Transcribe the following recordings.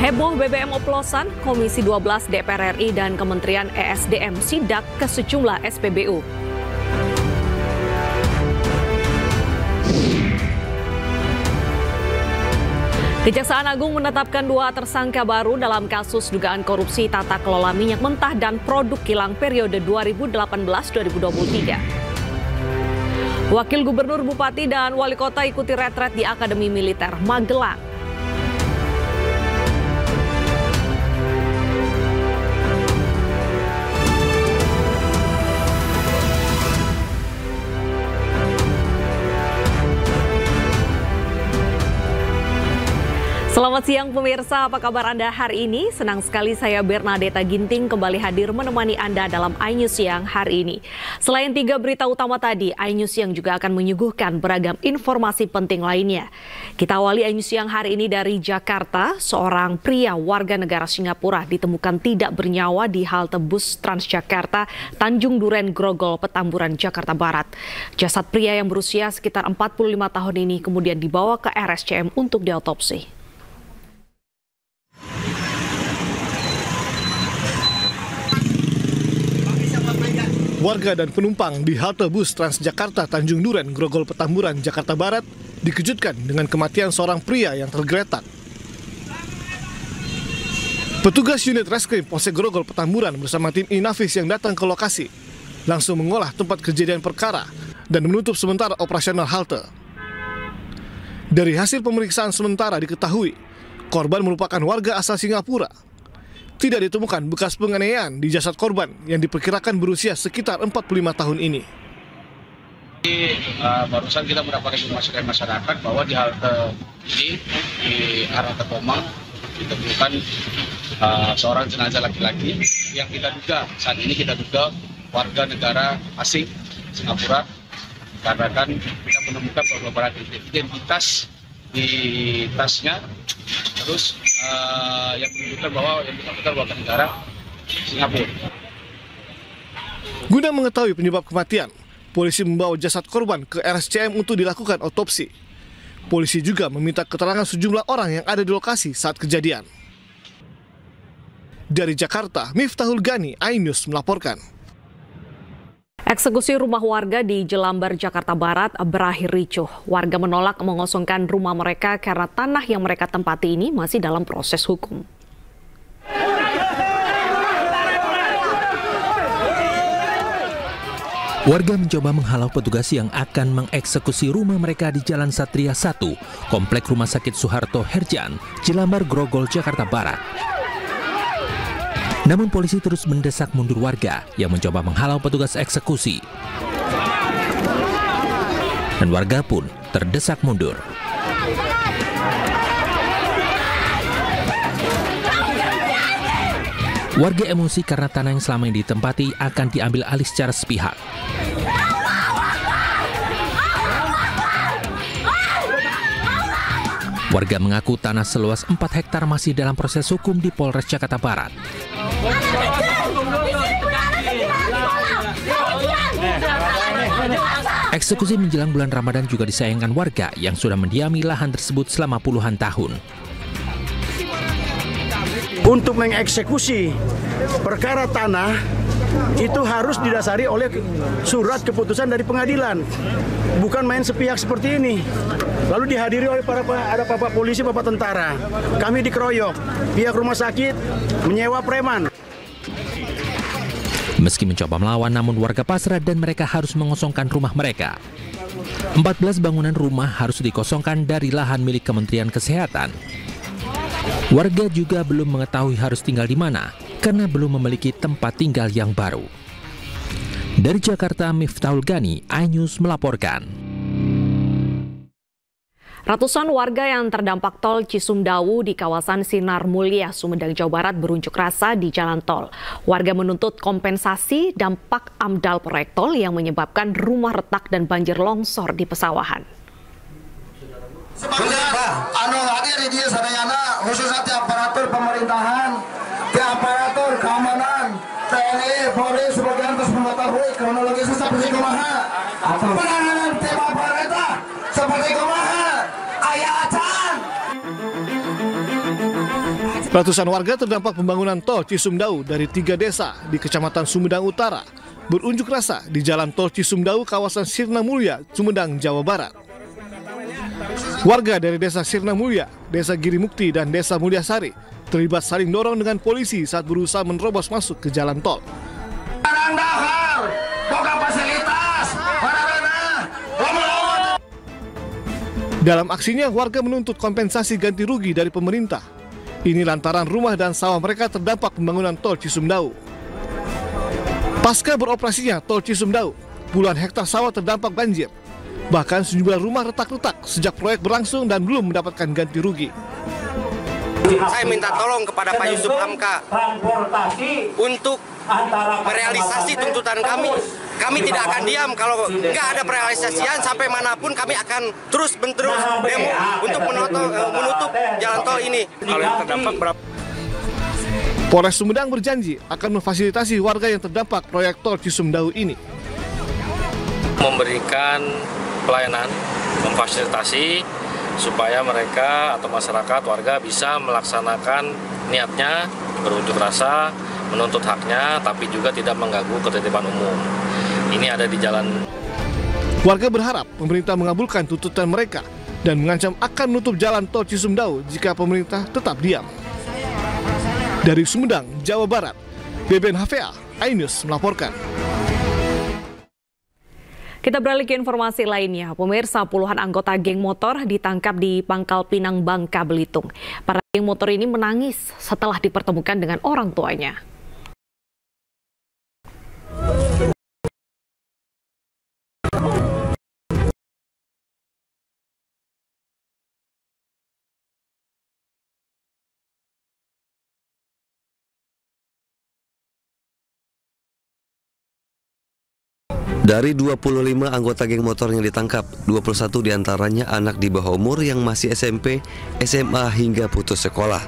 Heboh BBM oplosan, Komisi 12 DPR RI dan Kementerian ESDM sidak ke sejumlah SPBU. Kejaksaan Agung menetapkan 2 tersangka baru dalam kasus dugaan korupsi tata kelola minyak mentah dan produk kilang periode 2018-2023. Wakil Gubernur, Bupati, dan Wali Kota ikuti retret di Akademi Militer Magelang. Selamat siang pemirsa, apa kabar Anda hari ini? Senang sekali saya Bernadetta Ginting kembali hadir menemani Anda dalam iNews Siang hari ini. Selain 3 berita utama tadi, iNews Siang juga akan menyuguhkan beragam informasi penting lainnya. Kita awali iNews Siang hari ini dari Jakarta. Seorang pria warga negara Singapura ditemukan tidak bernyawa di halte bus Transjakarta Tanjung Duren Grogol, Petamburan, Jakarta Barat. Jasad pria yang berusia sekitar 45 tahun ini kemudian dibawa ke RSCM untuk diotopsi. Warga dan penumpang di halte bus Transjakarta Tanjung Duren Grogol, Petamburan, Jakarta Barat dikejutkan dengan kematian seorang pria yang tergeletak. Petugas unit reskrim Polsek Grogol, Petamburan bersama tim Inavis yang datang ke lokasi langsung mengolah tempat kejadian perkara dan menutup sementara operasional halte. Dari hasil pemeriksaan sementara diketahui korban merupakan warga asal Singapura. Tidak ditemukan bekas penganiayaan di jasad korban yang diperkirakan berusia sekitar 45 tahun ini. Barusan kita mendapatkan informasi dari masyarakat bahwa di halte ini di arah Tomang ditemukan seorang jenazah laki-laki yang kita duga saat ini warga negara asing Singapura, karena kan kita menemukan beberapa identitas di tasnya, terus yang menunjukkan bahwa yang bersangkutan warga negara Singapura. Guna mengetahui penyebab kematian, polisi membawa jasad korban ke RSCM untuk dilakukan otopsi. Polisi juga meminta keterangan sejumlah orang yang ada di lokasi saat kejadian. Dari Jakarta, Miftahul Gani, iNews melaporkan. Eksekusi rumah warga di Jelambar, Jakarta Barat berakhir ricuh. Warga menolak mengosongkan rumah mereka karena tanah yang mereka tempati ini masih dalam proses hukum. Warga mencoba menghalau petugas yang akan mengeksekusi rumah mereka di Jalan Satria 1, Komplek Rumah Sakit Soeharto Herjan, Jelambar, Grogol, Jakarta Barat. Namun polisi terus mendesak mundur warga yang mencoba menghalau petugas eksekusi. Dan warga pun terdesak mundur. Warga emosi karena tanah yang selama ini ditempati akan diambil alih secara sepihak. Warga mengaku tanah seluas 4 hektar masih dalam proses hukum di Polres Jakarta Barat. Eksekusi menjelang bulan Ramadan juga disayangkan warga yang sudah mendiami lahan tersebut selama puluhan tahun. Untuk mengeksekusi perkara tanah itu harus didasari oleh surat keputusan dari pengadilan, bukan main sepihak seperti ini. Lalu dihadiri oleh ada bapak polisi, bapak tentara. Kami dikeroyok, pihak rumah sakit menyewa preman. Meski mencoba melawan, namun warga pasrah dan mereka harus mengosongkan rumah mereka. 14 bangunan rumah harus dikosongkan dari lahan milik Kementerian Kesehatan. Warga juga belum mengetahui harus tinggal di mana karena belum memiliki tempat tinggal yang baru. Dari Jakarta, Miftahul Gani, iNews melaporkan. Ratusan warga yang terdampak tol Cisumdawu di kawasan Sinar Mulia, Sumedang, Jawa Barat berunjuk rasa di jalan tol. Warga menuntut kompensasi dampak AMDAL proyek tol yang menyebabkan rumah retak dan banjir longsor di pesawahan. Hadir di dia sadayana khususnya di aparatur pemerintahan, di aparatur keamanan, TNI, Polri sebagian terus mengetahui kronologi seperti kumaha. Penanganan tema pemerintah seperti kumaha. Ayah acan. Ratusan warga terdampak pembangunan tol Cisumdawu dari 3 desa di Kecamatan Sumedang Utara berunjuk rasa di Jalan Tol Cisumdawu kawasan Sirna Mulia, Sumedang, Jawa Barat. Warga dari Desa Sirna Mulia, Desa Girimukti, dan Desa Mulyasari terlibat saling dorong dengan polisi saat berusaha menerobos masuk ke jalan tol. Dalam aksinya, warga menuntut kompensasi ganti rugi dari pemerintah. Ini lantaran rumah dan sawah mereka terdampak pembangunan tol Cisumdawu. Pasca beroperasinya tol Cisumdawu, puluhan hektar sawah terdampak banjir. Bahkan sejumlah rumah retak-retak sejak proyek berlangsung dan belum mendapatkan ganti rugi. Saya minta tolong kepada Pak Yusuf Hamka untuk merealisasi tuntutan kami. Kami tidak akan diam kalau nggak ada perealisasian, sampai manapun kami akan terus demo untuk menutup jalan tol ini. Kalau yang terdampak berapa? Polres Sumedang berjanji akan memfasilitasi warga yang terdampak proyek tol Cisumdawu ini. Memberikan pelayanan, memfasilitasi supaya mereka atau masyarakat warga bisa melaksanakan niatnya, berunjuk rasa, menuntut haknya, tapi juga tidak mengganggu ketertiban umum. Ini ada di jalan. Warga berharap pemerintah mengabulkan tuntutan mereka dan mengancam akan menutup jalan tol Cisumdawu jika pemerintah tetap diam. Dari Sumedang, Jawa Barat, BBN HVA, iNews melaporkan. Kita beralih ke informasi lainnya. Pemirsa, puluhan anggota geng motor ditangkap di Pangkal Pinang, Bangka Belitung. Para geng motor ini menangis setelah dipertemukan dengan orang tuanya. Dari 25 anggota geng motor yang ditangkap, 21 diantaranya anak di bawah umur yang masih SMP, SMA hingga putus sekolah.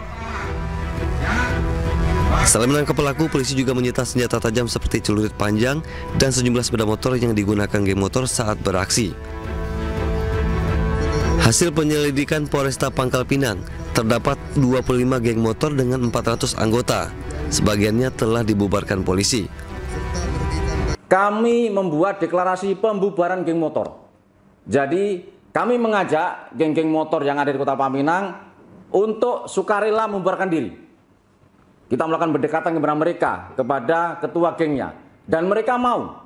Selain menangkap pelaku, polisi juga menyita senjata tajam seperti celurit panjang dan sejumlah sepeda motor yang digunakan geng motor saat beraksi. Hasil penyelidikan Polresta Pangkal Pinang, terdapat 25 geng motor dengan 400 anggota. Sebagiannya telah dibubarkan polisi. Kami membuat deklarasi pembubaran geng motor. Jadi kami mengajak geng-geng motor yang ada di Kota Pangkalinang untuk sukarela membubarkan diri. Kita melakukan berdekatan kepada mereka, kepada ketua gengnya. Dan mereka mau.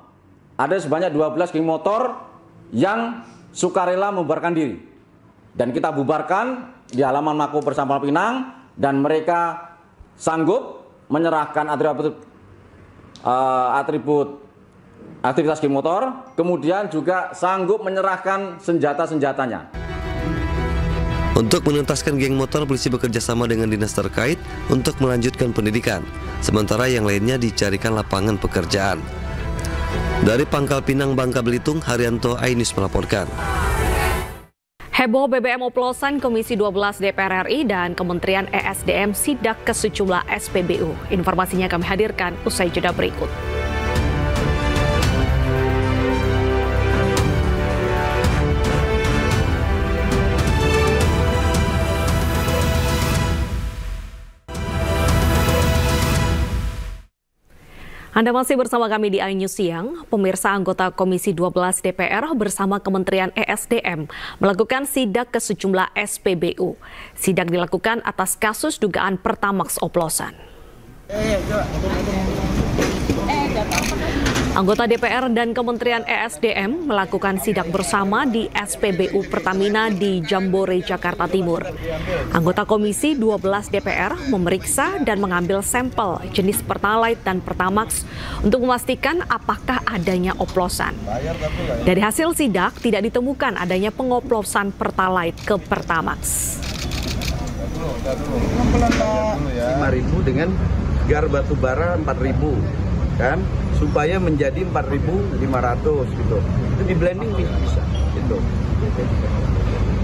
Ada sebanyak 12 geng motor yang sukarela membubarkan diri. Dan kita bubarkan di halaman Mako Bersama Pinang. Dan mereka sanggup menyerahkan atribut aktivitas geng motor, kemudian juga sanggup menyerahkan senjata-senjatanya. Untuk menuntaskan geng motor, polisi bekerja sama dengan dinas terkait untuk melanjutkan pendidikan, sementara yang lainnya dicarikan lapangan pekerjaan. Dari Pangkal Pinang, Bangka Belitung, Haryanto, iNews melaporkan. Heboh BBM oplosan Komisi 12 DPR RI dan Kementerian ESDM sidak ke sejumlah SPBU. Informasinya kami hadirkan usai jeda berikut. Anda masih bersama kami di iNews Siang. Pemirsa, anggota Komisi 12 DPR bersama Kementerian ESDM melakukan sidak ke sejumlah SPBU. Sidak dilakukan atas kasus dugaan Pertamax oplosan. Anggota DPR dan Kementerian ESDM melakukan sidak bersama di SPBU Pertamina di Jambore, Jakarta Timur. Anggota Komisi 12 DPR memeriksa dan mengambil sampel jenis Pertalite dan Pertamax untuk memastikan apakah adanya oplosan. Dari hasil sidak tidak ditemukan adanya pengoplosan Pertalite ke Pertamax. 5.000 dengan gar batubara 4.000. Kan supaya menjadi 4.500 gitu. Itu di blending bisa gitu.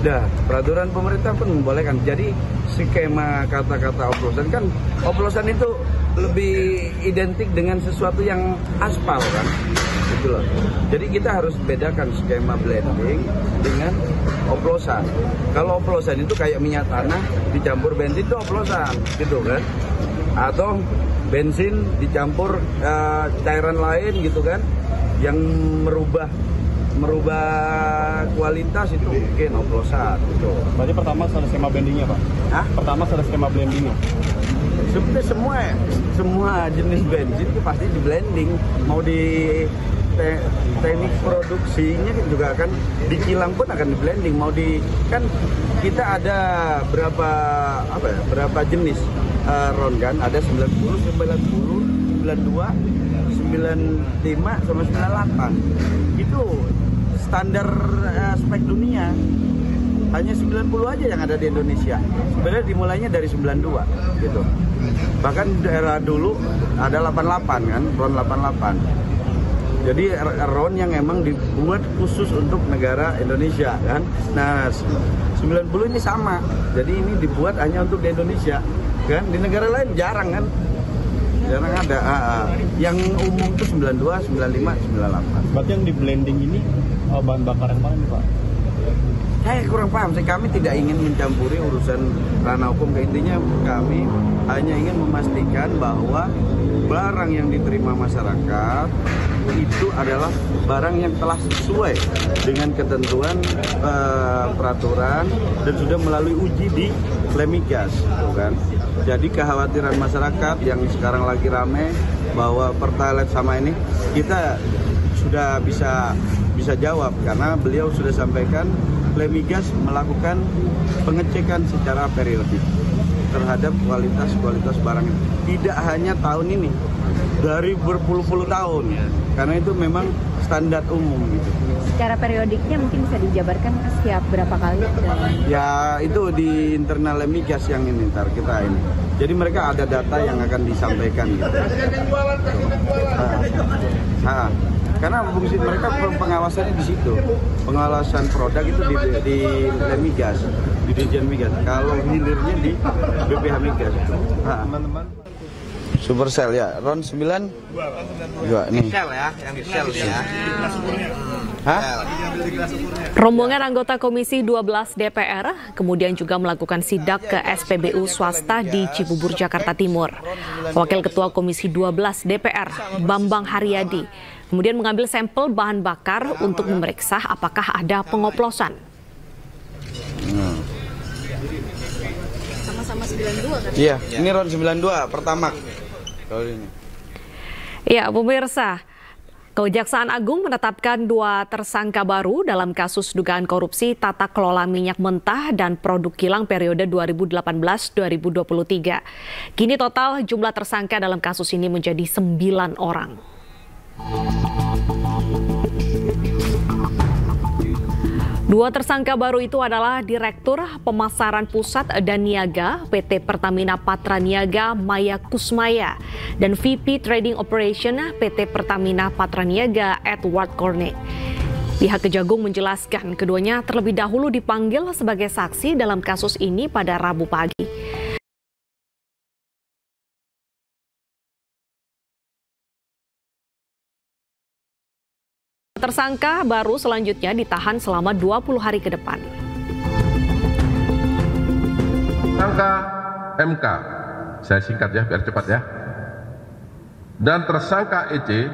Dah, peraturan pemerintah pun membolehkan. Jadi skema kata-kata oplosan kan, oplosan itu lebih identik dengan sesuatu yang aspal kan, gitu loh. Jadi kita harus bedakan skema blending dengan oplosan. Kalau oplosan itu kayak minyak tanah dicampur bensin itu oplosan, gitu kan? Atau bensin dicampur cairan lain gitu kan, yang merubah kualitas itu mungkin oplosan gitu. Berarti pertama ada skema blendingnya, Pak? Hah? Pertama ada skema blendingnya? Sebenarnya semua jenis bensin itu pasti di blending. Mau di teknik produksinya juga kan di kilang pun akan di blending. Mau di kan kita ada berapa jenis ron kan? Ada 90, 90, 92, 95 sama 98. Itu standar spek dunia. Hanya 90 aja yang ada di Indonesia. Sebenarnya dimulainya dari 92 gitu. Bahkan daerah dulu ada 88 kan, ron 88. Jadi ron yang emang dibuat khusus untuk negara Indonesia kan. Nah, 90 ini sama. Jadi ini dibuat hanya untuk di Indonesia kan. Di negara lain jarang kan. Jarang ada. Yang umum itu 92, 95, 98. Berarti yang di blending ini bahan bakar yang mana nih, Pak? Saya kurang paham sih, kami tidak ingin mencampuri urusan ranah hukum. Intinya kami hanya ingin memastikan bahwa barang yang diterima masyarakat itu adalah barang yang telah sesuai dengan ketentuan peraturan dan sudah melalui uji di Lemigas, gitu kan. Jadi kekhawatiran masyarakat yang sekarang lagi rame bahwa Pertalite sama ini kita sudah bisa jawab karena beliau sudah sampaikan Lemigas melakukan pengecekan secara periodik terhadap kualitas barang itu. Tidak hanya tahun ini, dari berpuluh-puluh tahun, karena itu memang standar umum gitu. Secara periodiknya mungkin bisa dijabarkan setiap berapa kali? Ya itu di internal Lemigas yang ini ntar kita ini. Jadi mereka ada data yang akan disampaikan gitu. Karena fungsi mereka pengawasannya di situ, pengawasan produk itu di Lemigas, di Dirjen Migas. Kalau hilirnya di BPH Migas. Teman-teman. Supercell ya, ron 9 juga nih. Shell ya, yang Shell ya. Rombongan anggota Komisi 12 DPR kemudian juga melakukan sidak ke SPBU swasta di Cibubur, Jakarta Timur. Wakil Ketua Komisi 12 DPR, Bambang Haryadi, kemudian mengambil sampel bahan bakar untuk memeriksa apakah ada pengoplosan. Sama-sama 92 kan? Iya, ini ron 92 pertama. Kalau ini. Ya, pemirsa, Kejaksaan Agung menetapkan 2 tersangka baru dalam kasus dugaan korupsi tata kelola minyak mentah dan produk kilang periode 2018-2023. Kini total jumlah tersangka dalam kasus ini menjadi 9 orang. Dua tersangka baru itu adalah Direktur Pemasaran Pusat dan Niaga PT Pertamina Patra Niaga Maya Kusmaya dan VP Trading Operation PT Pertamina Patra Niaga Edward Corne. Pihak Kejagung menjelaskan keduanya terlebih dahulu dipanggil sebagai saksi dalam kasus ini pada Rabu pagi. Tersangka baru selanjutnya ditahan selama 20 hari ke depan. Tersangka MK, saya singkat ya biar cepat ya. Dan tersangka EC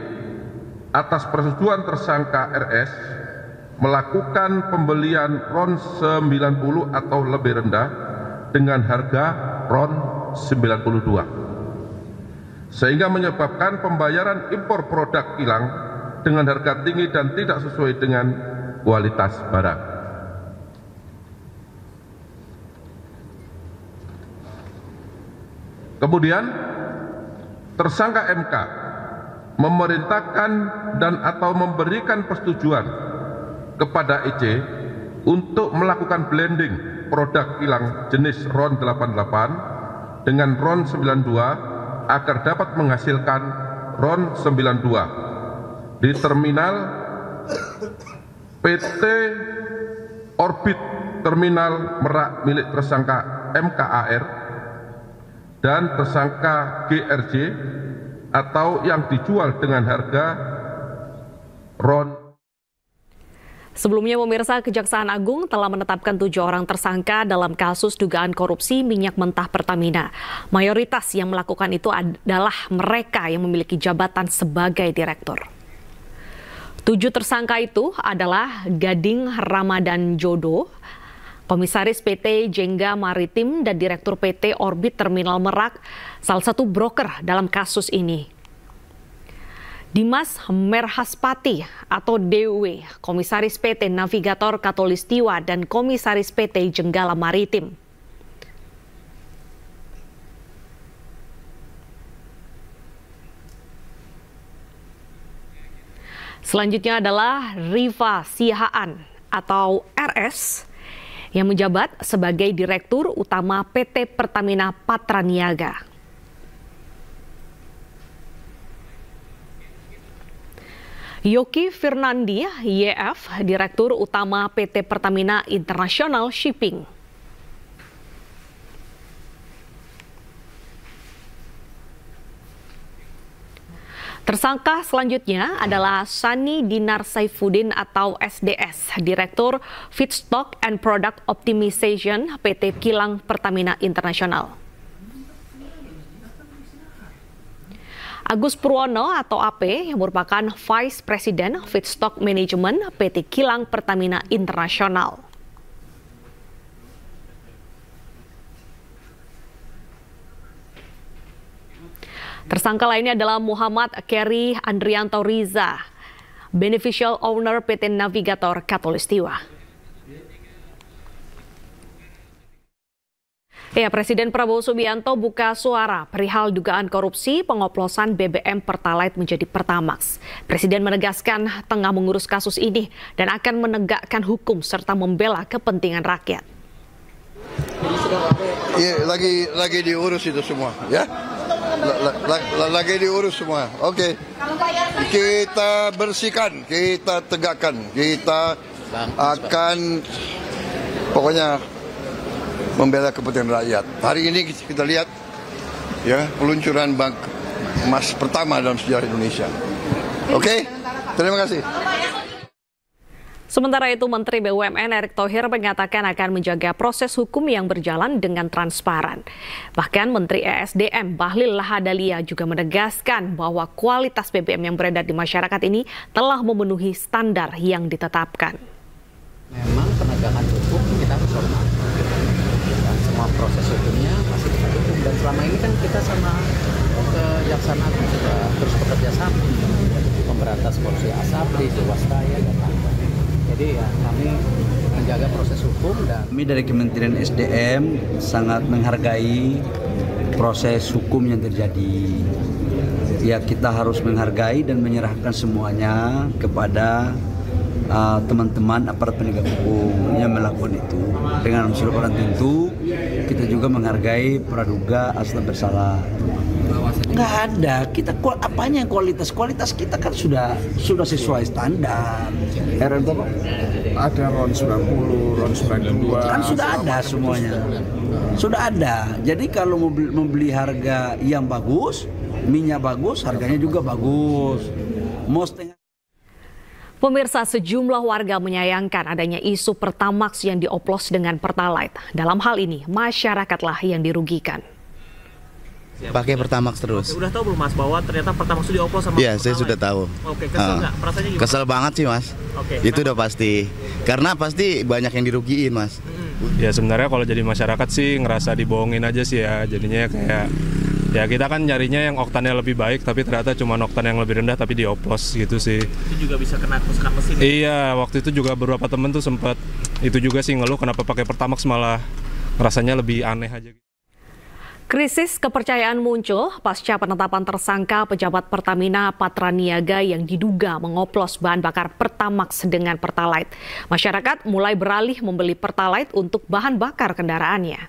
atas persetujuan tersangka RS melakukan pembelian RON 90 atau lebih rendah dengan harga RON 92. Sehingga menyebabkan pembayaran impor produk kilang dengan harga tinggi dan tidak sesuai dengan kualitas barang. Kemudian, tersangka MK memerintahkan dan atau memberikan persetujuan kepada EC untuk melakukan blending produk kilang jenis RON 88 dengan RON 92 agar dapat menghasilkan RON 92 di terminal PT Orbit terminal Merak milik tersangka MKAR dan tersangka GRJ atau yang dijual dengan harga RON. Sebelumnya pemirsa, Kejaksaan Agung telah menetapkan 7 orang tersangka dalam kasus dugaan korupsi minyak mentah Pertamina. Mayoritas yang melakukan itu adalah mereka yang memiliki jabatan sebagai direktur. 7 tersangka itu adalah Gading Ramadan Jodo, Komisaris PT Jengga Maritim dan Direktur PT Orbit Terminal Merak, salah satu broker dalam kasus ini. Dimas Merhaspati atau DW, Komisaris PT Navigator Katulistiwa dan Komisaris PT Jenggala Maritim. Selanjutnya adalah Riva Sihaan atau RS yang menjabat sebagai Direktur Utama PT Pertamina Patraniaga. Yoki Fernandi, YF, Direktur Utama PT Pertamina International Shipping. Tersangka selanjutnya adalah Sani Dinar Saifuddin atau SDS, Direktur Feedstock and Product Optimization PT Kilang Pertamina International. Agus Purwono atau AP yang merupakan Vice President Feedstock Management PT Kilang Pertamina International. Tersangka lainnya adalah Muhammad Keri Andrianto Riza, Beneficial Owner PT Navigator Katulistiwa. Presiden Prabowo Subianto buka suara perihal dugaan korupsi pengoplosan BBM Pertalite menjadi Pertamax. Presiden menegaskan tengah mengurus kasus ini dan akan menegakkan hukum serta membela kepentingan rakyat. Iya, lagi diurus itu semua, ya. Lagi diurus semua. Oke. Kita bersihkan, kita tegakkan, kita akan pokoknya membela kepentingan rakyat. Hari ini kita lihat ya peluncuran bank emas pertama dalam sejarah Indonesia. Oke, terima kasih. Sementara itu, Menteri BUMN Erick Thohir mengatakan akan menjaga proses hukum yang berjalan dengan transparan. Bahkan Menteri ESDM Bahlil Lahadalia juga menegaskan bahwa kualitas BBM yang beredar di masyarakat ini telah memenuhi standar yang ditetapkan. Memang penegakan hukum kita harus hormati. Dan semua proses hukumnya masih kita dukung. Dan selama ini kan kita sama Kejaksaan Agung sudah terus bekerja sama. Memberantas korupsi asabri, jiwasraya, dan lain-lain. Jadi ya kami menjaga proses hukum dan kami dari Kementerian SDM sangat menghargai proses hukum yang terjadi. Ya kita harus menghargai dan menyerahkan semuanya kepada teman-teman aparat penegak hukum yang melakukan itu. Dengan unsur orang tentu kita juga menghargai praduga asal bersalah. Nggak ada, kita apanya yang kualitas kita kan sudah sesuai standar. Ada RON 90, RON 92. Kan sudah ada semuanya, sudah ada. Jadi kalau membeli harga yang bagus, minyak bagus, harganya juga bagus. Pemirsa, sejumlah warga menyayangkan adanya isu Pertamax yang dioplos dengan Pertalite. Dalam hal ini, masyarakatlah yang dirugikan. Pakai Pertamax terus. Oke, udah tahu belum Mas bahwa ternyata Pertamax itu dioplos sama Iya, saya sudah tahu. Oke, kesel nggak? Perasaannya gimana? Kesel banget sih Mas. Oke, itu udah pasti. Karena pasti banyak yang dirugiin Mas. Ya sebenarnya kalau jadi masyarakat sih ngerasa dibohongin aja sih ya. Jadinya kayak ya kita kan nyarinya yang oktannya lebih baik, tapi ternyata cuma oktan yang lebih rendah tapi dioplos gitu sih. Itu juga bisa kena kerusakan mesin. Iya, waktu itu juga beberapa temen tuh sempat itu juga sih ngeluh kenapa pakai Pertamax malah rasanya lebih aneh aja. Krisis kepercayaan muncul pasca penetapan tersangka pejabat Pertamina Patraniaga yang diduga mengoplos bahan bakar Pertamax dengan Pertalite. Masyarakat mulai beralih membeli Pertalite untuk bahan bakar kendaraannya.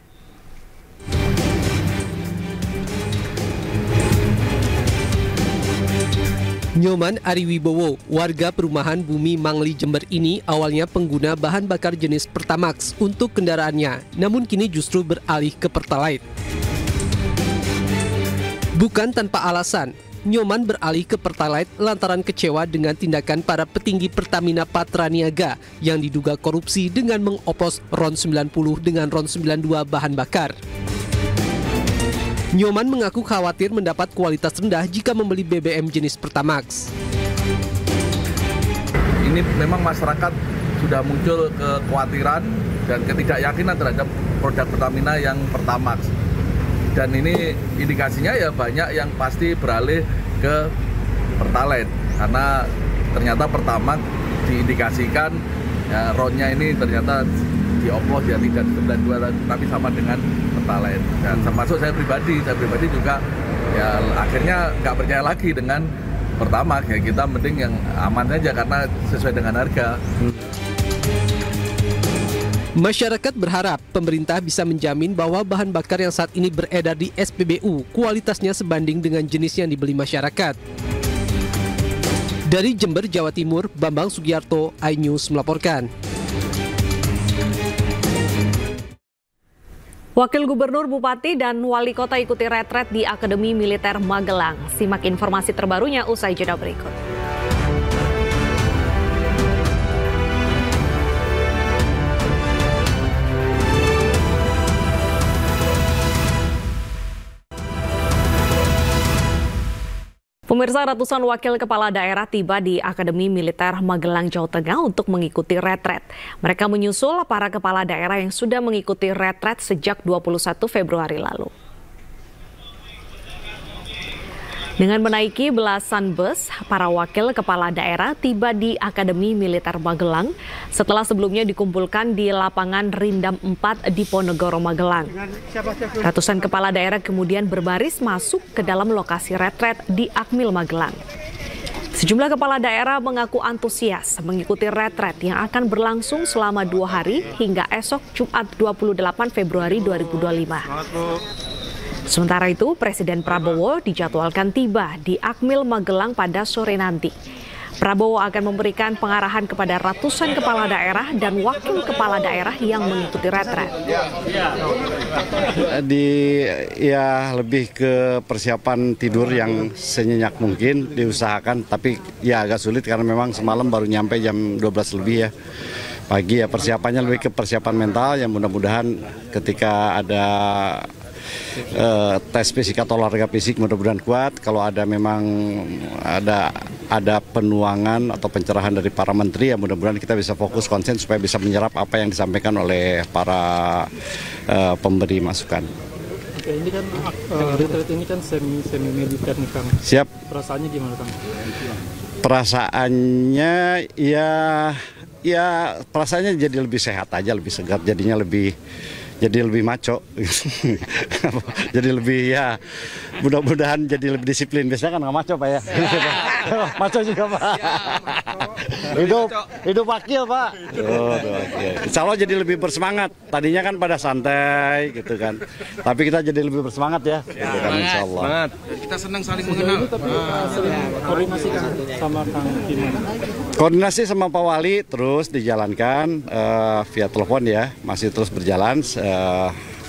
Nyoman Ariwibowo, warga perumahan Bumi Mangli Jember ini awalnya pengguna bahan bakar jenis Pertamax untuk kendaraannya, namun kini justru beralih ke Pertalite. Bukan tanpa alasan, Nyoman beralih ke Pertalite lantaran kecewa dengan tindakan para petinggi Pertamina Patraniaga yang diduga korupsi dengan mengoplos RON 90 dengan RON 92 bahan bakar. Nyoman mengaku khawatir mendapat kualitas rendah jika membeli BBM jenis Pertamax. Ini memang masyarakat sudah muncul kekhawatiran dan ketidakyakinan terhadap produk Pertamina yang Pertamax. Dan ini indikasinya ya banyak yang pasti beralih ke Pertalite karena ternyata Pertamax diindikasikan ya, RON-nya ini ternyata dioplos ya tidak 92 tapi sama dengan Pertalite. Dan termasuk saya pribadi juga ya akhirnya nggak percaya lagi dengan Pertamax ya, kita mending yang aman saja karena sesuai dengan harga. Masyarakat berharap pemerintah bisa menjamin bahwa bahan bakar yang saat ini beredar di SPBU kualitasnya sebanding dengan jenis yang dibeli masyarakat. Dari Jember, Jawa Timur, Bambang Sugiarto, iNews melaporkan. Wakil Gubernur, Bupati, dan Wali Kota ikuti retret di Akademi Militer Magelang. Simak informasi terbarunya usai jeda berikut. Pemirsa, ratusan wakil kepala daerah tiba di Akademi Militer Magelang, Jawa Tengah untuk mengikuti retret. Mereka menyusul para kepala daerah yang sudah mengikuti retret sejak 21 Februari lalu. Dengan menaiki belasan bus, para wakil kepala daerah tiba di Akademi Militer Magelang setelah sebelumnya dikumpulkan di lapangan Rindam 4 di Ponegoro, Magelang. Ratusan kepala daerah kemudian berbaris masuk ke dalam lokasi retret di Akmil Magelang. Sejumlah kepala daerah mengaku antusias mengikuti retret yang akan berlangsung selama 2 hari hingga esok Jumat 28 Februari 2025. Sementara itu, Presiden Prabowo dijadwalkan tiba di Akmil Magelang pada sore nanti. Prabowo akan memberikan pengarahan kepada ratusan kepala daerah dan wakil kepala daerah yang mengikuti retret. Lebih ke persiapan tidur yang senyenyak mungkin diusahakan, tapi ya agak sulit karena memang semalam baru nyampe jam 12 lebih ya. Pagi ya persiapannya lebih ke persiapan mental yang mudah-mudahan ketika ada tes fisik atau olahraga fisik mudah-mudahan kuat. Kalau ada memang ada penuangan atau pencerahan dari para menteri ya mudah-mudahan kita bisa fokus konsen supaya bisa menyerap apa yang disampaikan oleh para pemberi masukan. Oke, ini kan retret ini kan semi militer nih Kang. Siap. Perasaannya gimana Kang? Perasaannya ya perasaannya jadi lebih sehat aja, lebih segar, jadinya lebih maco. Jadi lebih ya mudah-mudahan jadi lebih disiplin. Biasanya kan nggak maco Pak ya. Maco juga Pak. Hidup wakil Pak. Insya Allah jadi lebih bersemangat. Tadinya kan pada santai gitu kan. Tapi kita jadi lebih bersemangat ya. Gitu kan Insya Allah. Kita senang saling mengenal. Tapi koordinasi sama Kang gimana? Koordinasi sama Pak Wali terus dijalankan via telepon ya. Masih terus berjalan.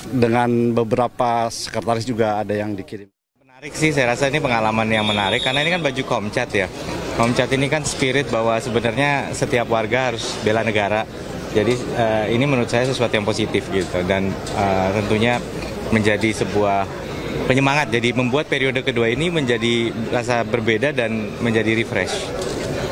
Dengan beberapa sekretaris juga ada yang dikirim. Menarik sih, saya rasa ini pengalaman yang menarik karena ini kan baju Komcat ya. Komcat ini kan spirit bahwa sebenarnya setiap warga harus bela negara. Jadi ini menurut saya sesuatu yang positif gitu dan tentunya menjadi sebuah penyemangat. Jadi membuat periode kedua ini menjadi rasa berbeda dan menjadi refresh.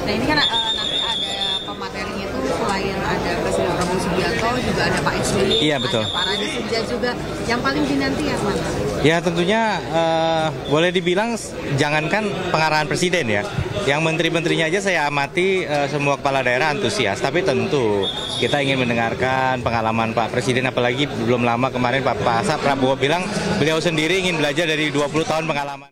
Nah ini kan nanti ada pematerinya itu selain ada Presiden Prabowo Subianto juga ada Pak SBY, iya, betul. Ada Pak Raditya Dika juga. Yang paling dinanti yang mana? Ya tentunya boleh dibilang jangankan pengarahan presiden ya, yang menteri-menterinya aja saya amati semua kepala daerah antusias. Tapi tentu kita ingin mendengarkan pengalaman Pak Presiden, apalagi belum lama kemarin Pak Prabowo bilang beliau sendiri ingin belajar dari 20 tahun pengalaman.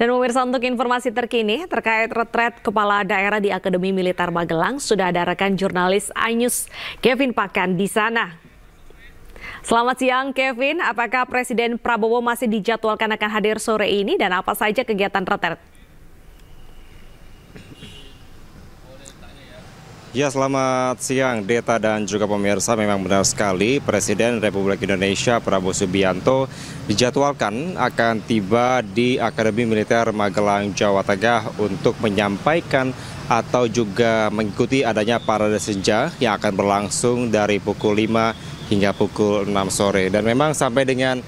Dan pemirsa, untuk informasi terkini terkait retret kepala daerah di Akademi Militer Magelang, sudah ada rekan jurnalis iNews Kevin Pakan di sana. Selamat siang Kevin, apakah Presiden Prabowo masih dijadwalkan akan hadir sore ini dan apa saja kegiatan retret? Ya, selamat siang Deta dan juga pemirsa. Memang benar sekali Presiden Republik Indonesia Prabowo Subianto dijadwalkan akan tiba di Akademi Militer Magelang, Jawa Tengah untuk menyampaikan atau juga mengikuti adanya parade senja yang akan berlangsung dari pukul 5 hingga pukul 6 sore. Dan memang sampai dengan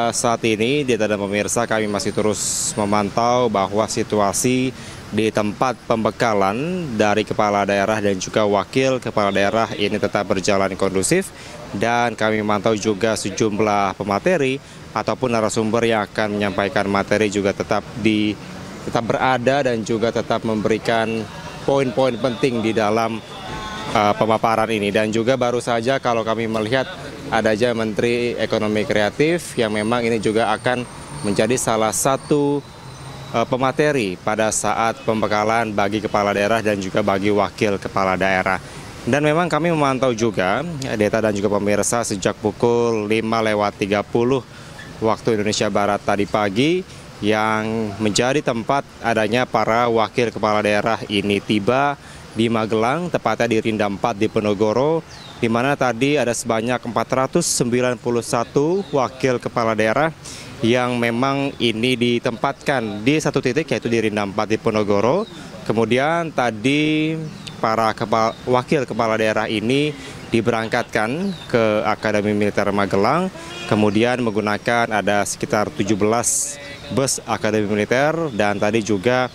saat ini Deta dan pemirsa, kami masih terus memantau bahwa situasi di tempat pembekalan dari kepala daerah dan juga wakil kepala daerah ini tetap berjalan kondusif, dan kami memantau juga sejumlah pemateri ataupun narasumber yang akan menyampaikan materi juga tetap berada dan juga tetap memberikan poin-poin penting di dalam pemaparan ini. Dan juga baru saja kalau kami melihat ada aja Menteri Ekonomi Kreatif yang memang ini juga akan menjadi salah satu pemateri pada saat pembekalan bagi kepala daerah dan juga bagi wakil kepala daerah. Dan memang kami memantau juga, Deta dan juga pemirsa, sejak pukul 5:30 waktu Indonesia Barat tadi pagi, yang menjadi tempat adanya para wakil kepala daerah ini tiba di Magelang, tepatnya di Rinda 4 di Penogoro, di mana tadi ada sebanyak 491 wakil kepala daerah yang memang ini ditempatkan di satu titik, yaitu di Rinda 4 di Penogoro. Kemudian tadi para wakil kepala daerah ini diberangkatkan ke Akademi Militer Magelang, kemudian menggunakan ada sekitar 17 bus Akademi Militer, dan tadi juga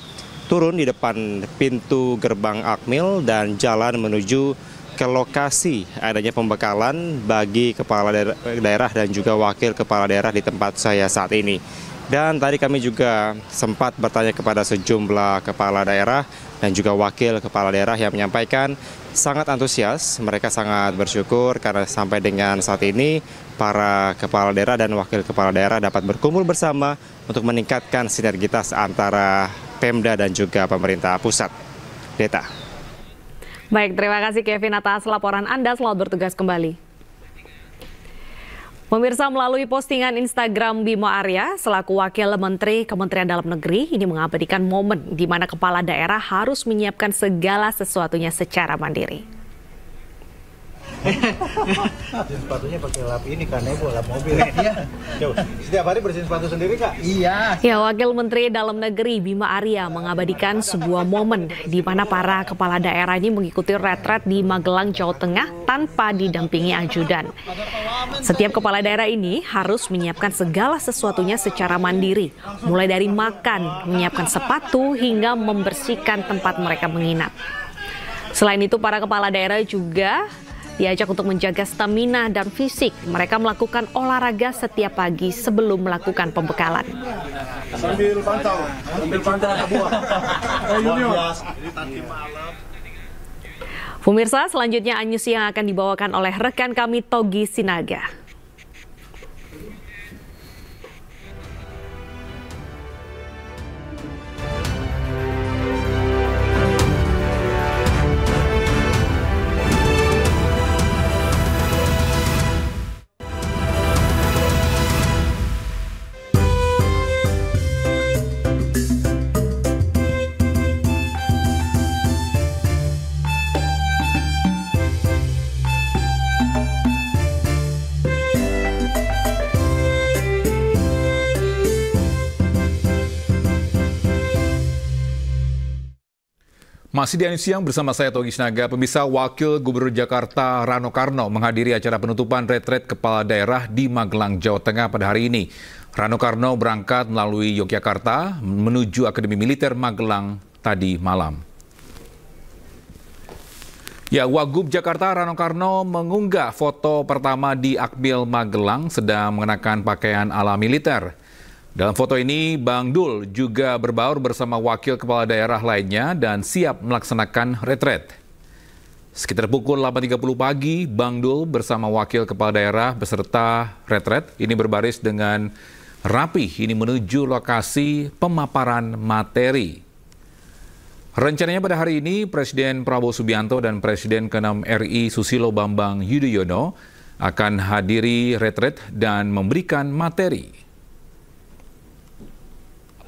turun di depan pintu gerbang Akmil dan jalan menuju ke lokasi adanya pembekalan bagi kepala daerah dan juga wakil kepala daerah di tempat saya saat ini. Dan tadi kami juga sempat bertanya kepada sejumlah kepala daerah dan juga wakil kepala daerah yang menyampaikan sangat antusias, mereka sangat bersyukur karena sampai dengan saat ini para kepala daerah dan wakil kepala daerah dapat berkumpul bersama untuk meningkatkan sinergitas antara Pemda dan juga pemerintah pusat. Deta. Baik, terima kasih Kevin atas laporan Anda. Selamat bertugas kembali. Pemirsa, melalui postingan Instagram Bima Arya, selaku Wakil Menteri Kementerian Dalam Negeri, ini mengabadikan momen di mana kepala daerah harus menyiapkan segala sesuatunya secara mandiri. Sepatunya pakai lap ini kan, lap mobil. Iya. Setiap hari bersihin sepatu sendiri, Kak? Iya. Ya, Wakil Menteri Dalam Negeri Bima Arya mengabadikan sebuah momen di mana para kepala daerah ini mengikuti retret di Magelang, Jawa Tengah tanpa didampingi ajudan. Setiap kepala daerah ini harus menyiapkan segala sesuatunya secara mandiri, mulai dari makan, menyiapkan sepatu, hingga membersihkan tempat mereka menginap. Selain itu, para kepala daerah juga diajak untuk menjaga stamina dan fisik. Mereka melakukan olahraga setiap pagi sebelum melakukan pembekalan. Sambil pantau buah. Pemirsa, selanjutnya Anyus yang akan dibawakan oleh rekan kami Togi Sinaga. Masih di Anyus Siang bersama saya Togi Sinaga. Pemirsa, Wakil Gubernur Jakarta Rano Karno menghadiri acara penutupan retret kepala daerah di Magelang, Jawa Tengah pada hari ini. Rano Karno berangkat melalui Yogyakarta menuju Akademi Militer Magelang tadi malam. Ya, Wagub Jakarta Rano Karno mengunggah foto pertama di Akmil Magelang sedang mengenakan pakaian ala militer. Dalam foto ini, Bang Dul juga berbaur bersama wakil kepala daerah lainnya dan siap melaksanakan retret. Sekitar pukul 8.30 pagi, Bang Dul bersama wakil kepala daerah beserta retret ini berbaris dengan rapi ini menuju lokasi pemaparan materi. Rencananya pada hari ini, Presiden Prabowo Subianto dan Presiden ke-6 RI Susilo Bambang Yudhoyono akan hadiri retret dan memberikan materi.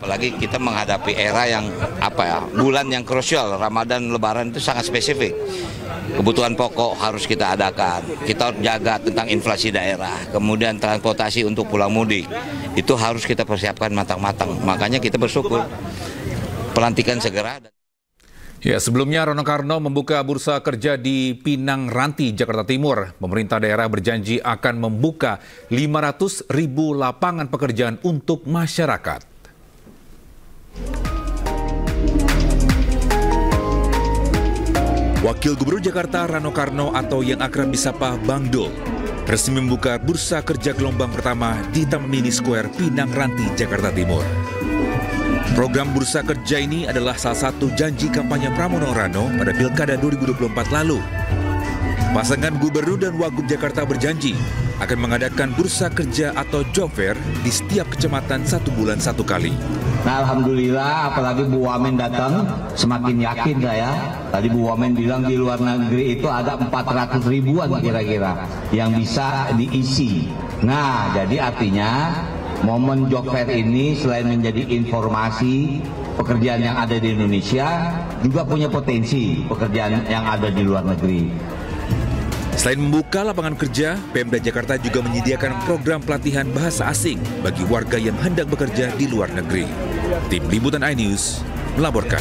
Apalagi kita menghadapi era yang bulan yang krusial, Ramadan, Lebaran itu sangat spesifik. Kebutuhan pokok harus kita adakan. Kita harus jaga tentang inflasi daerah. Kemudian transportasi untuk pulang mudik. Itu harus kita persiapkan matang-matang. Makanya kita bersyukur pelantikan segera. Ya, sebelumnya Rano Karno membuka bursa kerja di Pinang Ranti, Jakarta Timur. Pemerintah daerah berjanji akan membuka 500.000 lapangan pekerjaan untuk masyarakat. Wakil Gubernur Jakarta Rano Karno atau yang akrab disapa Bang Dul resmi membuka bursa kerja gelombang pertama di Taman Mini Square Pinang Ranti, Jakarta Timur. Program bursa kerja ini adalah salah satu janji kampanye Pramono Rano pada Pilkada 2024 lalu. Pasangan Gubernur dan Wagub Jakarta berjanji akan mengadakan bursa kerja atau job fair di setiap kecamatan 1 bulan 1 kali. Nah, alhamdulillah, apalagi Bu Wamen datang, semakin yakin saya. Tadi Bu Wamen bilang di luar negeri itu ada 400 ribuan kira-kira yang bisa diisi. Nah, jadi artinya momen job fair ini selain menjadi informasi pekerjaan yang ada di Indonesia, juga punya potensi pekerjaan yang ada di luar negeri. Selain membuka lapangan kerja, Pemda Jakarta juga menyediakan program pelatihan bahasa asing bagi warga yang hendak bekerja di luar negeri. Tim Liputan iNews melaporkan.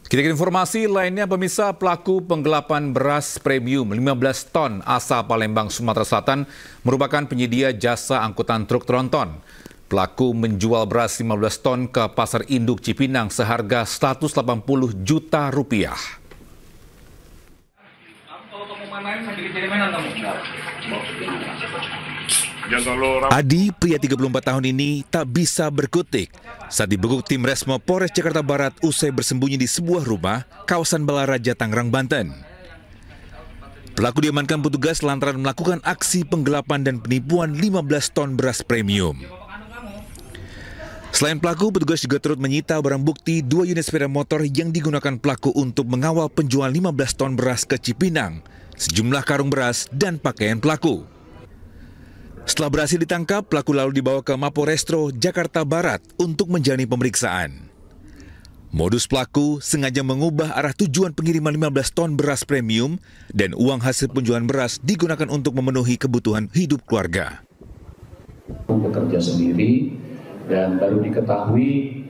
Kita ke informasi lainnya, pemirsa, pelaku penggelapan beras premium 15 ton asal Palembang, Sumatera Selatan merupakan penyedia jasa angkutan truk tronton. Pelaku menjual beras 15 ton ke Pasar Induk Cipinang seharga Rp180 juta. Adi, pria 34 tahun ini, tak bisa berkutik saat dibekuk tim Resmo Polres Jakarta Barat usai bersembunyi di sebuah rumah kawasan Balaraja, Tangerang, Banten. Pelaku diamankan petugas lantaran melakukan aksi penggelapan dan penipuan 15 ton beras premium. Selain pelaku, petugas juga turut menyita barang bukti 2 unit sepeda motor yang digunakan pelaku untuk mengawal penjualan 15 ton beras ke Cipinang, sejumlah karung beras, dan pakaian pelaku. Setelah berhasil ditangkap, pelaku lalu dibawa ke Mapolrestro Jakarta Barat untuk menjalani pemeriksaan. Modus pelaku sengaja mengubah arah tujuan pengiriman 15 ton beras premium dan uang hasil penjualan beras digunakan untuk memenuhi kebutuhan hidup keluarga. Bekerja sendiri dan baru diketahui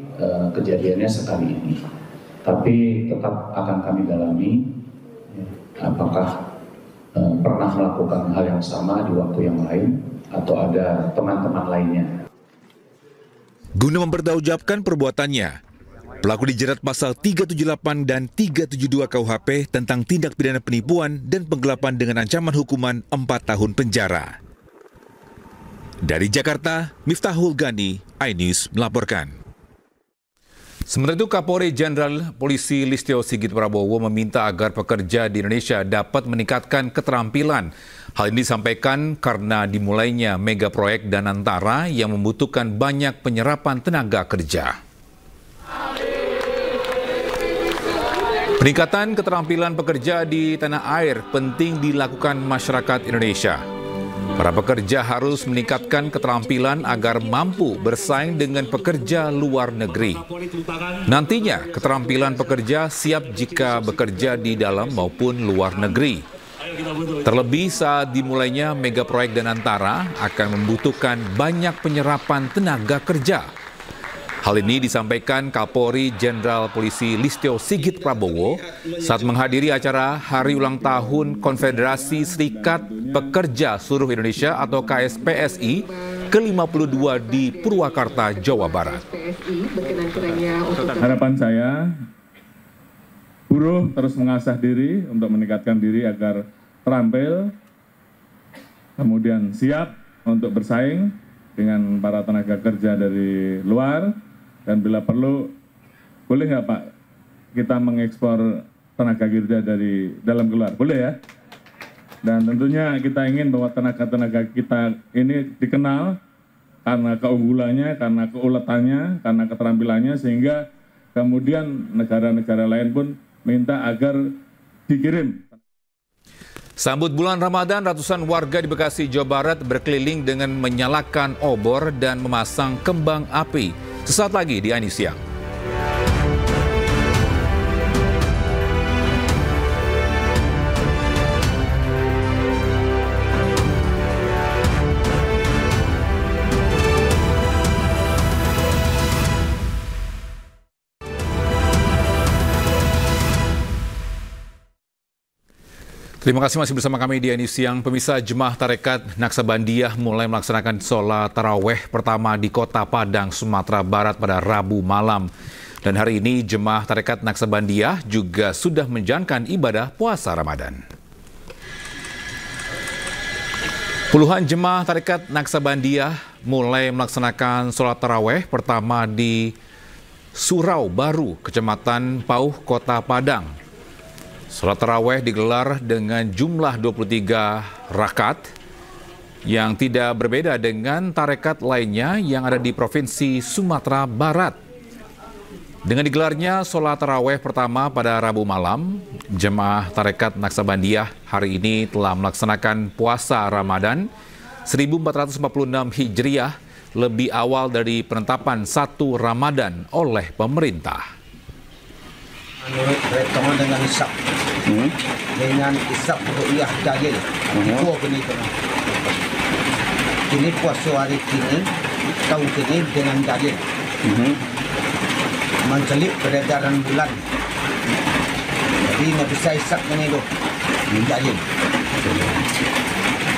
kejadiannya sekali ini. Tapi tetap akan kami dalami apakah pernah melakukan hal yang sama di waktu yang lain atau ada teman-teman lainnya. Guna mempertanggungjawabkan perbuatannya, pelaku dijerat pasal 378 dan 372 KUHP tentang tindak pidana penipuan dan penggelapan dengan ancaman hukuman 4 tahun penjara. Dari Jakarta, Miftahul Gani, iNews melaporkan. Sementara itu, Kapolri Jenderal Polisi Listio Sigit Prabowo meminta agar pekerja di Indonesia dapat meningkatkan keterampilan. Hal ini disampaikan karena dimulainya mega proyek Danantara yang membutuhkan banyak penyerapan tenaga kerja. Peningkatan keterampilan pekerja di tanah air penting dilakukan masyarakat Indonesia. Para pekerja harus meningkatkan keterampilan agar mampu bersaing dengan pekerja luar negeri. Nantinya, keterampilan pekerja siap jika bekerja di dalam maupun luar negeri. Terlebih saat dimulainya mega proyek Danantara akan membutuhkan banyak penyerapan tenaga kerja. Hal ini disampaikan Kapolri Jenderal Polisi Listio Sigit Prabowo saat menghadiri acara Hari Ulang Tahun Konfederasi Serikat Pekerja Seluruh Indonesia atau KSPSI ke-52 di Purwakarta, Jawa Barat. Harapan saya, buruh terus mengasah diri untuk meningkatkan diri agar terampil, kemudian siap untuk bersaing dengan para tenaga kerja dari luar. Dan bila perlu, boleh nggak Pak, kita mengekspor tenaga kerja dari dalam keluar? Boleh ya? Dan tentunya kita ingin bahwa tenaga-tenaga kita ini dikenal karena keunggulannya, karena keuletannya, karena keterampilannya, sehingga kemudian negara-negara lain pun minta agar dikirim. Sambut bulan Ramadan, ratusan warga di Bekasi, Jawa Barat berkeliling dengan menyalakan obor dan memasang kembang api. Sesaat lagi di iNews Siang. Terima kasih masih bersama kami di iNews Siang. Pemirsa, jemaah Tarekat Naksabandiah mulai melaksanakan sholat taraweh pertama di Kota Padang, Sumatera Barat pada Rabu malam. Dan hari ini jemaah Tarekat Naksabandiah juga sudah menjalankan ibadah puasa Ramadan. Puluhan jemaah Tarekat Naksabandiah mulai melaksanakan sholat taraweh pertama di Surau Baru, Kecamatan Pauh, Kota Padang. Sholat taraweh digelar dengan jumlah 23 rakaat yang tidak berbeda dengan tarekat lainnya yang ada di Provinsi Sumatera Barat. Dengan digelarnya sholat taraweh pertama pada Rabu malam, jemaah Tarekat Naksabandiah hari ini telah melaksanakan puasa Ramadan 1446 Hijriah lebih awal dari penetapan 1 Ramadan oleh pemerintah. Rekaman dengan hisap, dengan hisap ru'yah dalil, itu begitu. Ini puasa hari ini, tahun ini dengan dalil, mencelip peredaran bulan. Jadi nggak bisa hisap dengan itu, dalil.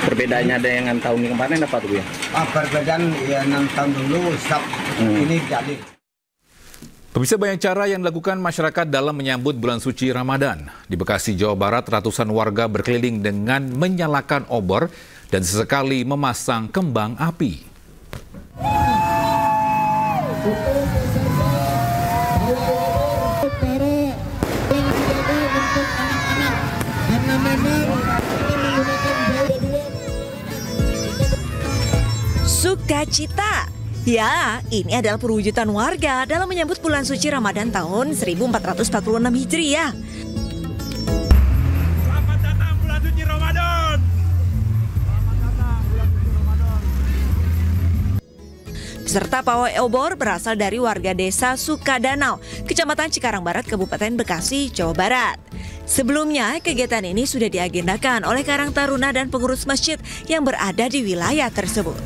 Perbedaannya dengan tahun kemarin apa tuh ya? Perbedaan ya 6 tahun dulu hisap, ini dalil. Pemirsa, banyak cara yang dilakukan masyarakat dalam menyambut bulan suci Ramadan. Di Bekasi, Jawa Barat, ratusan warga berkeliling dengan menyalakan obor dan sesekali memasang kembang api. Sukacita. Ya, ini adalah perwujudan warga dalam menyambut bulan suci Ramadan tahun 1446 Hijriah. Selamat datang bulan suci Ramadan. Peserta pawai obor berasal dari warga desa Sukadanau, Kecamatan Cikarang Barat, Kabupaten Bekasi, Jawa Barat. Sebelumnya, kegiatan ini sudah diagendakan oleh Karang Taruna dan pengurus masjid yang berada di wilayah tersebut.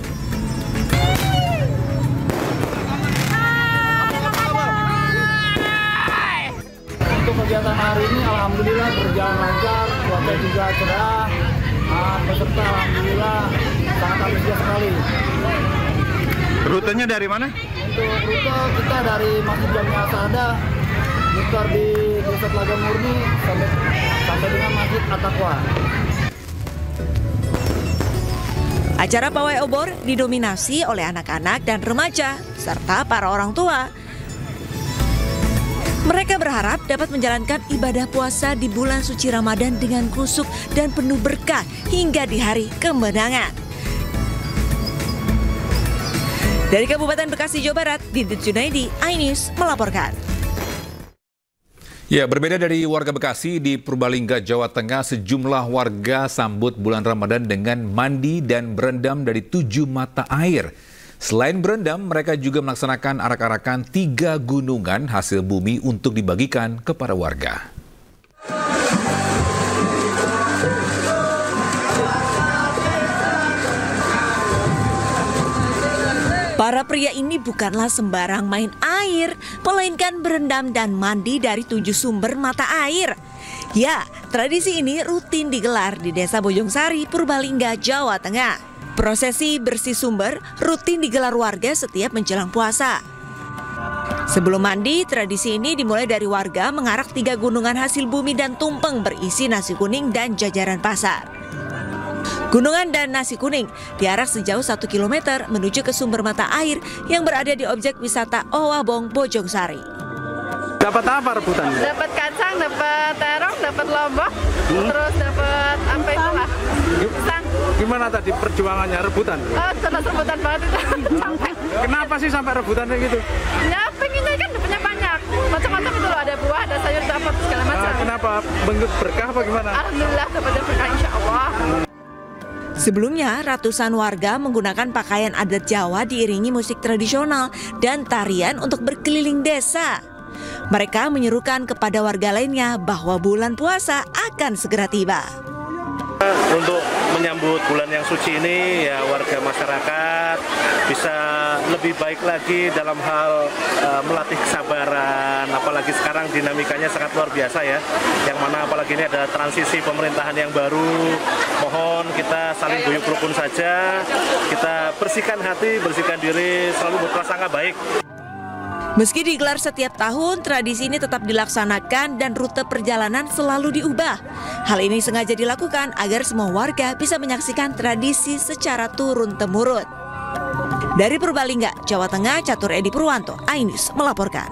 Untuk kegiatan hari ini alhamdulillah berjalan lancar, cuaca juga cerah, peserta alhamdulillah sangat antusias sekali. Rutenya dari mana? Untuk rute kita dari Masjid Jamiah Asada, muter di Desa Telaga Murni sampai dengan Masjid At-Taqwa. Acara pawai obor didominasi oleh anak-anak dan remaja serta para orang tua. Mereka berharap dapat menjalankan ibadah puasa di bulan suci Ramadan dengan khusyuk dan penuh berkah hingga di hari kemenangan. Dari Kabupaten Bekasi, Jawa Barat, Didit Junaidi, iNews melaporkan. Ya, berbeda dari warga Bekasi, di Purbalingga, Jawa Tengah, sejumlah warga sambut bulan Ramadan dengan mandi dan berendam dari 7 mata air. Selain berendam, mereka juga melaksanakan arak-arakan 3 gunungan hasil bumi untuk dibagikan kepada warga. Para pria ini bukanlah sembarang main air, melainkan berendam dan mandi dari 7 sumber mata air. Ya, tradisi ini rutin digelar di Desa Bojongsari, Purbalingga, Jawa Tengah. Prosesi bersih sumber rutin digelar warga setiap menjelang puasa. Sebelum mandi, tradisi ini dimulai dari warga mengarak 3 gunungan hasil bumi dan tumpeng berisi nasi kuning dan jajaran pasar. Gunungan dan nasi kuning diarak sejauh 1 km menuju ke sumber mata air yang berada di objek wisata Owabong, Bojongsari. Dapat apa rebutan? Dapat kacang, dapat terong, dapat lombok, terus dapat apa itu lah? Pisang. Gimana tadi perjuangannya rebutan? Oh, jelas rebutan banget itu. Sampai. Kenapa sih sampai rebutan kayak gitu? Ya, pengennya kan dapatnya banyak. Macam-macam itu loh, ada buah, ada sayur, dapat segala macam. Kenapa? Bentuk berkah apa gimana? Alhamdulillah dapatnya berkah, insya Allah. Sebelumnya, ratusan warga menggunakan pakaian adat Jawa diiringi musik tradisional dan tarian untuk berkeliling desa. Mereka menyerukan kepada warga lainnya bahwa bulan puasa akan segera tiba. Untuk menyambut bulan yang suci ini, ya warga masyarakat bisa lebih baik lagi dalam hal melatih kesabaran, apalagi sekarang dinamikanya sangat luar biasa ya, yang mana apalagi ini ada transisi pemerintahan yang baru. Mohon kita saling guyub rukun saja, kita bersihkan hati, bersihkan diri, selalu berprasangka baik. Meski digelar setiap tahun, tradisi ini tetap dilaksanakan dan rute perjalanan selalu diubah. Hal ini sengaja dilakukan agar semua warga bisa menyaksikan tradisi secara turun-temurun. Dari Purbalingga, Jawa Tengah, Catur Edi Purwanto, iNews melaporkan.